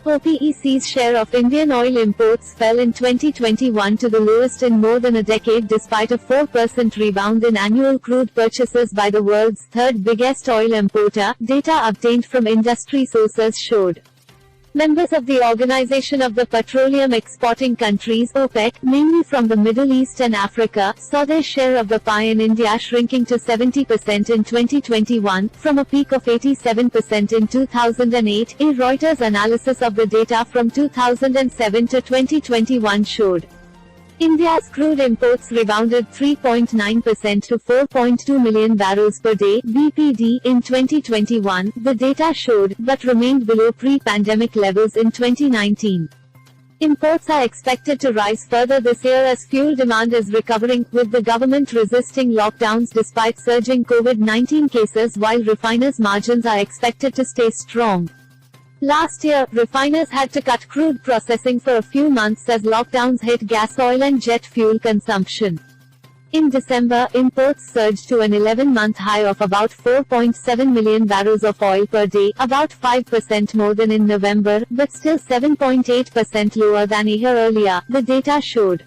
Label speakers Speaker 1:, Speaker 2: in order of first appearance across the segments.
Speaker 1: OPEC's share of Indian oil imports fell in 2021 to the lowest in more than a decade despite a 4% rebound in annual crude purchases by the world's third biggest oil importer, data obtained from industry sources showed. Members of the Organization of the Petroleum Exporting Countries (OPEC), mainly from the Middle East and Africa, saw their share of the pie in India shrinking to 70% in 2021, from a peak of 87% in 2008. A Reuters analysis of the data from 2007 to 2021 showed. India's crude imports rebounded 3.9% to 4.2 million barrels per day (BPD) in 2021, the data showed, but remained below pre-pandemic levels in 2019. Imports are expected to rise further this year as fuel demand is recovering, with the government resisting lockdowns despite surging COVID-19 cases, while refiners' margins are expected to stay strong. Last year, refiners had to cut crude processing for a few months as lockdowns hit gas oil and jet fuel consumption. In December, imports surged to an 11-month high of about 4.7 million barrels of oil per day, about 5% more than in November, but still 7.8% lower than a year earlier, the data showed.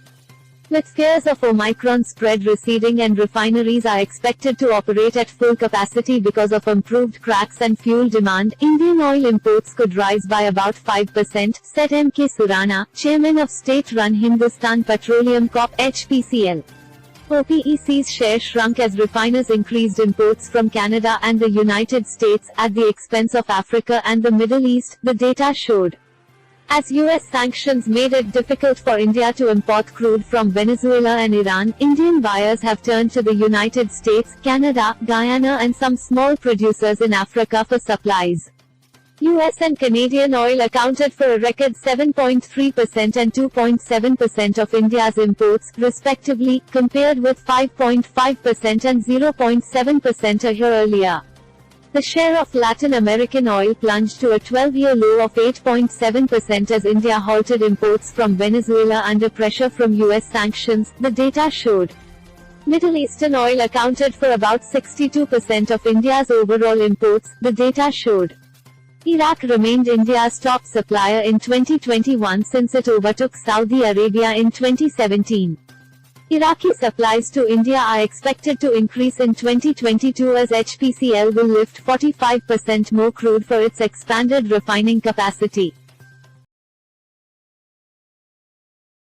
Speaker 1: With fears of Omicron spread receding and refineries are expected to operate at full capacity because of improved cracks and fuel demand, Indian oil imports could rise by about 5%, said M.K. Surana, chairman of state-run Hindustan Petroleum Corp. (HPCL). OPEC's share shrunk as refiners increased imports from Canada and the United States, at the expense of Africa and the Middle East, the data showed. As U.S. sanctions made it difficult for India to import crude from Venezuela and Iran, Indian buyers have turned to the United States, Canada, Guyana and some small producers in Africa for supplies. U.S. and Canadian oil accounted for a record 7.3% and 2.7% of India's imports, respectively, compared with 5.5% and 0.7% a year earlier. The share of Latin American oil plunged to a 12-year low of 8.7% as India halted imports from Venezuela under pressure from U.S. sanctions, the data showed. Middle Eastern oil accounted for about 62% of India's overall imports, the data showed. Iraq remained India's top supplier in 2021 since it overtook Saudi Arabia in 2017. Iraqi supplies to India are expected to increase in 2022 as HPCL will lift 45% more crude for its expanded refining capacity.